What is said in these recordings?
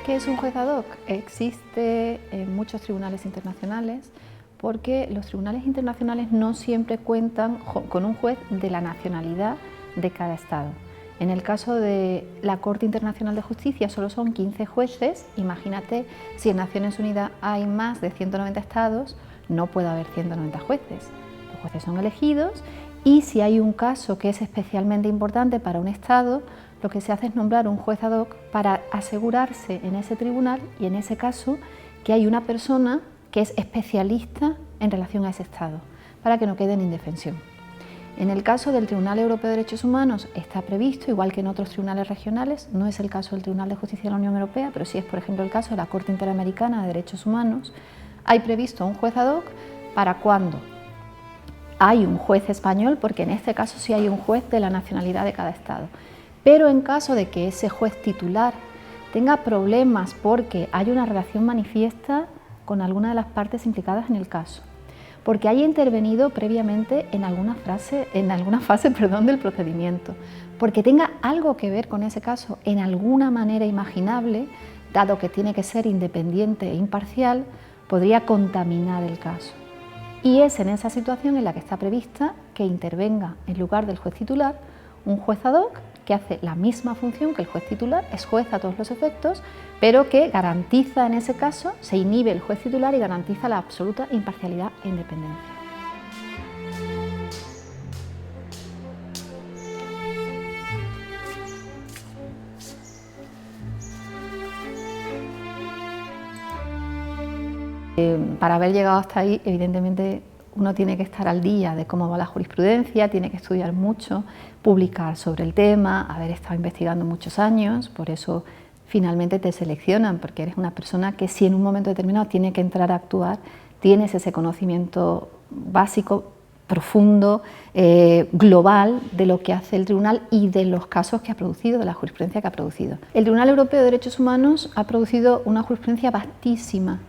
¿Qué es un juez ad hoc? Existe en muchos tribunales internacionales porque los tribunales internacionales no siempre cuentan con un juez de la nacionalidad de cada estado. En el caso de la Corte Internacional de Justicia solo son 15 jueces. Imagínate, si en Naciones Unidas hay más de 190 estados, no puede haber 190 jueces. Los jueces son elegidos y si hay un caso que es especialmente importante para un estado, lo que se hace es nombrar un juez ad hoc para asegurarse en ese tribunal y en ese caso que hay una persona que es especialista en relación a ese estado, para que no quede en indefensión. En el caso del Tribunal Europeo de Derechos Humanos está previsto, igual que en otros tribunales regionales, no es el caso del Tribunal de Justicia de la Unión Europea, pero sí es, por ejemplo, el caso de la Corte Interamericana de Derechos Humanos, hay previsto un juez ad hoc para cuando hay un juez español, porque en este caso sí hay un juez de la nacionalidad de cada estado. Pero en caso de que ese juez titular tenga problemas porque hay una relación manifiesta con alguna de las partes implicadas en el caso, porque haya intervenido previamente en alguna fase del procedimiento, porque tenga algo que ver con ese caso en alguna manera imaginable, dado que tiene que ser independiente e imparcial, podría contaminar el caso. Y es en esa situación en la que está prevista que intervenga en lugar del juez titular un juez ad hoc que hace la misma función que el juez titular, es juez a todos los efectos, pero que garantiza en ese caso, se inhibe el juez titular y garantiza la absoluta imparcialidad e independencia. Para haber llegado hasta ahí, evidentemente, uno tiene que estar al día de cómo va la jurisprudencia, tiene que estudiar mucho, publicar sobre el tema, haber estado investigando muchos años, por eso finalmente te seleccionan, porque eres una persona que si en un momento determinado tiene que entrar a actuar, tienes ese conocimiento básico, profundo, global de lo que hace el tribunal y de los casos que ha producido, de la jurisprudencia que ha producido. El Tribunal Europeo de Derechos Humanos ha producido una jurisprudencia vastísima,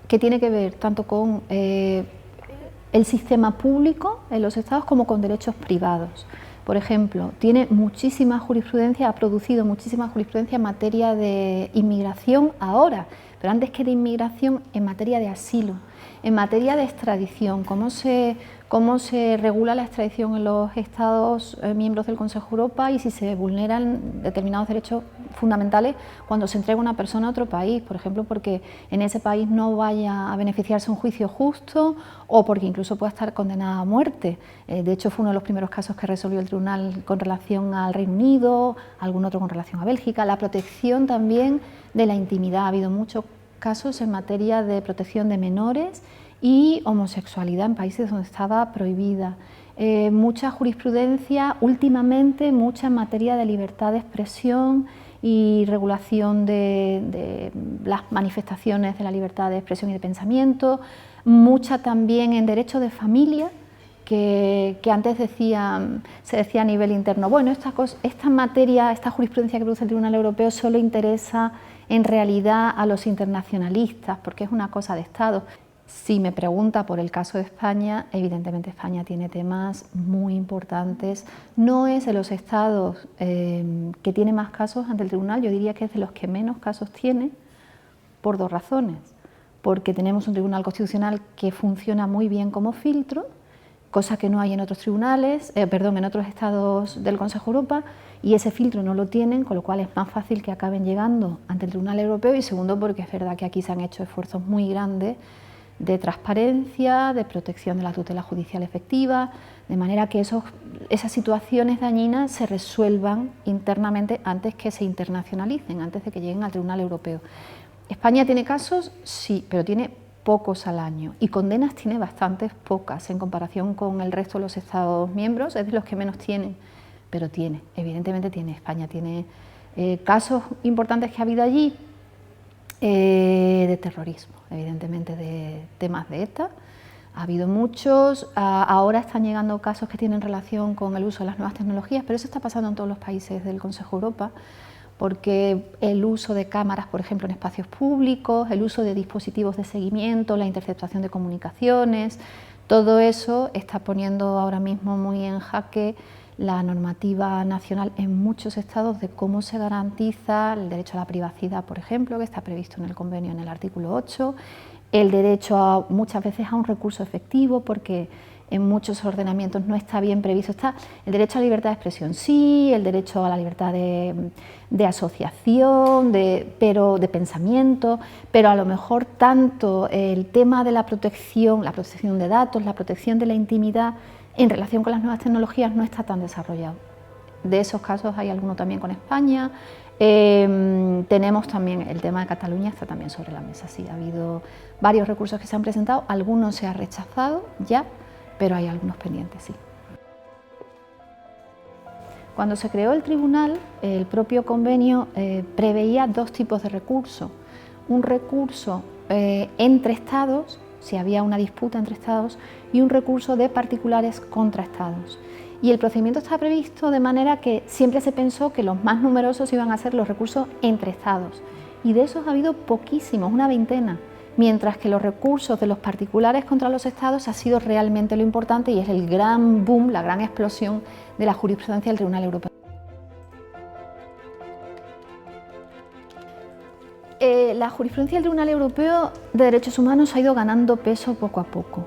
que tiene que ver tanto con el sistema público en los estados como con derechos privados. Por ejemplo, tiene muchísima jurisprudencia, ha producido muchísima jurisprudencia en materia de inmigración ahora, pero antes que de inmigración en materia de asilo, en materia de extradición, cómo se regula la extradición en los estados miembros del Consejo de Europa y si se vulneran determinados derechos fundamentales cuando se entrega una persona a otro país, por ejemplo, porque en ese país no vaya a beneficiarse un juicio justo o porque incluso pueda estar condenada a muerte. De hecho, fue uno de los primeros casos que resolvió el tribunal con relación al Reino Unido, algún otro con relación a Bélgica. La protección también de la intimidad, ha habido muchos casos en materia de protección de menores y homosexualidad en países donde estaba prohibida. Mucha jurisprudencia, últimamente mucha en materia de libertad de expresión y regulación de las manifestaciones de la libertad de expresión y de pensamiento, mucha también en derecho de familia, que antes se decía a nivel interno, bueno, esta materia, esta jurisprudencia que produce el Tribunal Europeo solo interesa en realidad a los internacionalistas, porque es una cosa de Estado. Si me pregunta por el caso de España, evidentemente España tiene temas muy importantes. No es de los estados que tiene más casos ante el tribunal, yo diría que es de los que menos casos tiene, por dos razones. Porque tenemos un tribunal constitucional que funciona muy bien como filtro, cosa que no hay en otros tribunales, en otros estados del Consejo de Europa, y ese filtro no lo tienen, con lo cual es más fácil que acaben llegando ante el Tribunal Europeo, y segundo, porque es verdad que aquí se han hecho esfuerzos muy grandes de transparencia, de protección de la tutela judicial efectiva, de manera que esas situaciones dañinas se resuelvan internamente antes que se internacionalicen, antes de que lleguen al Tribunal Europeo. ¿España tiene casos? Sí, pero tiene pocos al año y condenas tiene bastantes pocas en comparación con el resto de los Estados miembros, es de los que menos tienen, pero tiene, evidentemente tiene. España tiene casos importantes que ha habido allí, de terrorismo, evidentemente de temas de ETA, ha habido muchos, ahora están llegando casos que tienen relación con el uso de las nuevas tecnologías, pero eso está pasando en todos los países del Consejo de Europa, porque el uso de cámaras, por ejemplo, en espacios públicos, el uso de dispositivos de seguimiento, la interceptación de comunicaciones, Todo eso está poniendo ahora mismo muy en jaque la normativa nacional en muchos estados de cómo se garantiza el derecho a la privacidad, por ejemplo, que está previsto en el convenio en el artículo 8, el derecho muchas veces a un recurso efectivo, porque en muchos ordenamientos no está bien previsto. Está el derecho a la libertad de expresión, sí, el derecho a la libertad de asociación, de pensamiento, pero a lo mejor tanto el tema de la protección de datos, la protección de la intimidad en relación con las nuevas tecnologías no está tan desarrollado. De esos casos hay alguno también con España. Tenemos también el tema de Cataluña, está también sobre la mesa. Sí, ha habido varios recursos que se han presentado, algunos se han rechazado ya, pero hay algunos pendientes, sí. Cuando se creó el tribunal, el propio convenio preveía dos tipos de recursos. Un recurso entre estados, si había una disputa entre estados, y un recurso de particulares contra estados. Y el procedimiento está previsto de manera que siempre se pensó que los más numerosos iban a ser los recursos entre estados. Y de esos ha habido poquísimos, una veintena, mientras que los recursos de los particulares contra los estados ha sido realmente lo importante y es el gran boom, la gran explosión de la jurisprudencia del Tribunal Europeo. La jurisprudencia del Tribunal Europeo de Derechos Humanos ha ido ganando peso poco a poco.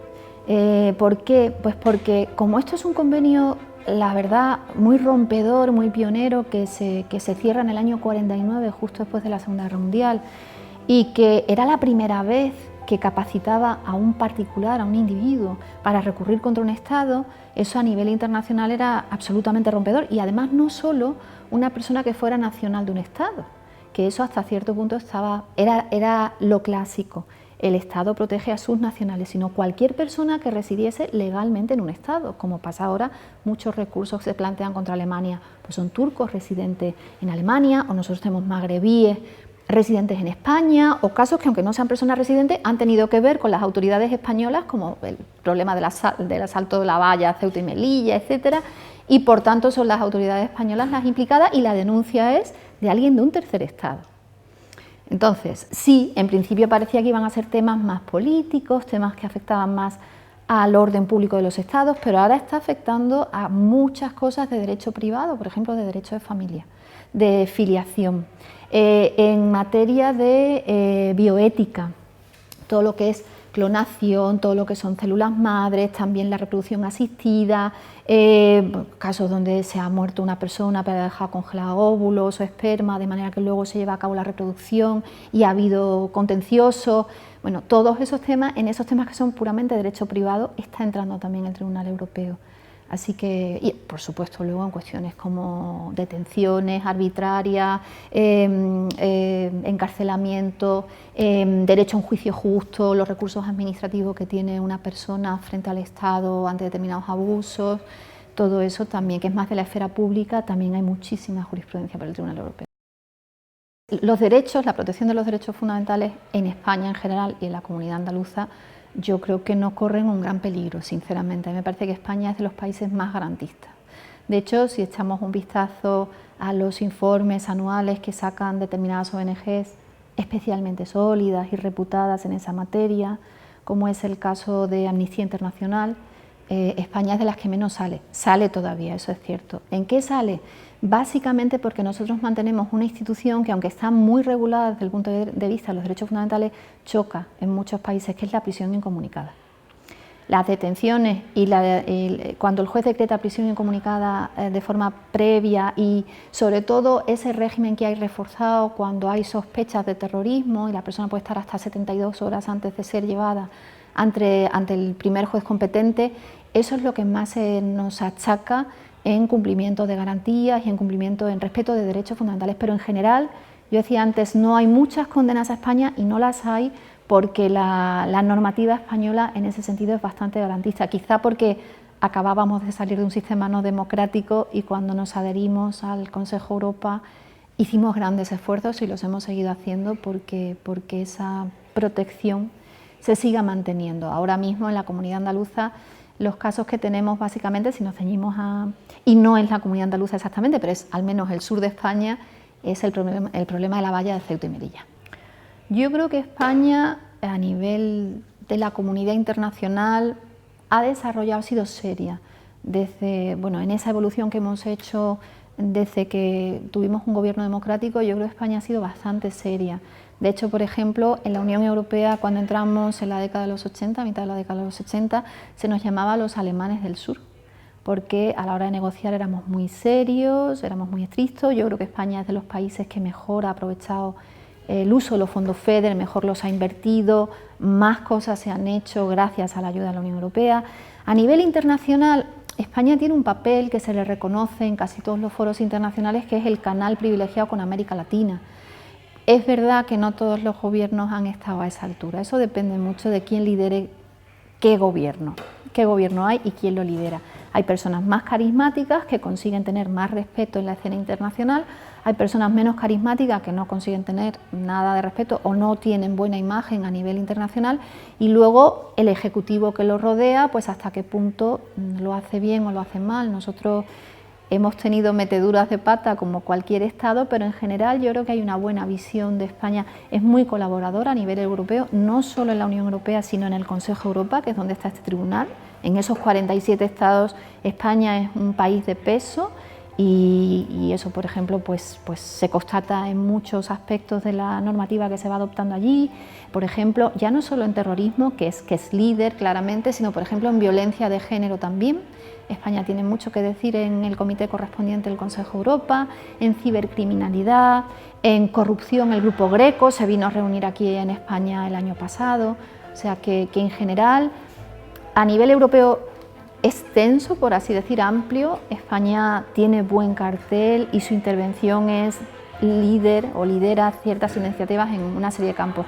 ¿Por qué? Pues porque como esto es un convenio, la verdad, muy rompedor, muy pionero, que se cierra en el año 49, justo después de la Segunda Guerra Mundial, y que era la primera vez que capacitaba a un particular, a un individuo, para recurrir contra un Estado, eso a nivel internacional era absolutamente rompedor, y además no solo una persona que fuera nacional de un Estado, que eso hasta cierto punto era lo clásico. El Estado protege a sus nacionales, sino cualquier persona que residiese legalmente en un Estado, como pasa ahora, muchos recursos que se plantean contra Alemania, pues son turcos residentes en Alemania, o nosotros tenemos magrebíes residentes en España, o casos que aunque no sean personas residentes han tenido que ver con las autoridades españolas, como el problema del asalto de la valla, Ceuta y Melilla, etcétera, y por tanto son las autoridades españolas las implicadas y la denuncia es de alguien de un tercer Estado. Entonces, sí, en principio parecía que iban a ser temas más políticos, temas que afectaban más al orden público de los estados, pero ahora está afectando a muchas cosas de derecho privado, por ejemplo, de derecho de familia, de filiación, en materia de bioética, todo lo que es clonación, todo lo que son células madres, también la reproducción asistida, casos donde se ha muerto una persona para dejar congelados óvulos o esperma, de manera que luego se lleva a cabo la reproducción y ha habido contencioso. Bueno, todos esos temas, en esos temas que son puramente derecho privado, está entrando también el Tribunal Europeo. Así que, y por supuesto, luego en cuestiones como detenciones arbitrarias, encarcelamiento, derecho a un juicio justo, los recursos administrativos que tiene una persona frente al Estado ante determinados abusos, todo eso también, que es más de la esfera pública, también hay muchísima jurisprudencia por el Tribunal Europeo. Los derechos, la protección de los derechos fundamentales en España en general y en la comunidad andaluza, yo creo que no corren un gran peligro, sinceramente. A mí me parece que España es de los países más garantistas. De hecho, si echamos un vistazo a los informes anuales que sacan determinadas ONGs especialmente sólidas y reputadas en esa materia, como es el caso de Amnistía Internacional, España es de las que menos sale todavía, eso es cierto. ¿En qué sale? Básicamente porque nosotros mantenemos una institución que, aunque está muy regulada desde el punto de vista de los derechos fundamentales, choca en muchos países, que es la prisión incomunicada. Las detenciones y cuando el juez decreta prisión incomunicada de forma previa, y sobre todo ese régimen que hay reforzado cuando hay sospechas de terrorismo y la persona puede estar hasta 72 horas antes de ser llevada ante el primer juez competente, eso es lo que más nos achaca en cumplimiento de garantías y en cumplimiento, en respeto de derechos fundamentales. Pero en general, yo decía antes, no hay muchas condenas a España, y no las hay porque la normativa española en ese sentido es bastante garantista, quizá porque acabábamos de salir de un sistema no democrático y cuando nos adherimos al Consejo de Europa hicimos grandes esfuerzos y los hemos seguido haciendo porque esa protección se siga manteniendo. Ahora mismo en la comunidad andaluza los casos que tenemos básicamente, si nos ceñimos y no es la comunidad andaluza exactamente, pero es al menos el sur de España, es el problema de la valla de Ceuta y Melilla. Yo creo que España, a nivel de la comunidad internacional, ha desarrollado, ha sido seria. Desde, bueno, en esa evolución que hemos hecho desde que tuvimos un gobierno democrático, yo creo que España ha sido bastante seria. De hecho, por ejemplo, en la Unión Europea, cuando entramos en la década de los 80, a mitad de la década de los 80, se nos llamaba los alemanes del sur, porque a la hora de negociar éramos muy serios, éramos muy estrictos. Yo creo que España es de los países que mejor ha aprovechado el uso de los fondos FEDER, mejor los ha invertido, más cosas se han hecho gracias a la ayuda de la Unión Europea. A nivel internacional, España tiene un papel que se le reconoce en casi todos los foros internacionales, que es el canal privilegiado con América Latina. Es verdad que no todos los gobiernos han estado a esa altura, eso depende mucho de quién lidere qué gobierno hay y quién lo lidera. Hay personas más carismáticas que consiguen tener más respeto en la escena internacional, hay personas menos carismáticas que no consiguen tener nada de respeto o no tienen buena imagen a nivel internacional, y luego el ejecutivo que lo rodea, pues hasta qué punto lo hace bien o lo hace mal. Nosotros hemos tenido meteduras de pata como cualquier Estado, pero en general yo creo que hay una buena visión de España. Es muy colaboradora a nivel europeo, no solo en la Unión Europea, sino en el Consejo de Europa, que es donde está este tribunal. En esos 47 estados, España es un país de peso y eso, por ejemplo, pues se constata en muchos aspectos de la normativa que se va adoptando allí. Por ejemplo, ya no solo en terrorismo, que es líder claramente, sino por ejemplo en violencia de género también. España tiene mucho que decir en el comité correspondiente del Consejo de Europa, en cibercriminalidad, en corrupción. El Grupo Greco se vino a reunir aquí en España el año pasado, o sea que en general, a nivel europeo extenso, por así decir, amplio, España tiene buen cartel y su intervención es líder o lidera ciertas iniciativas en una serie de campos.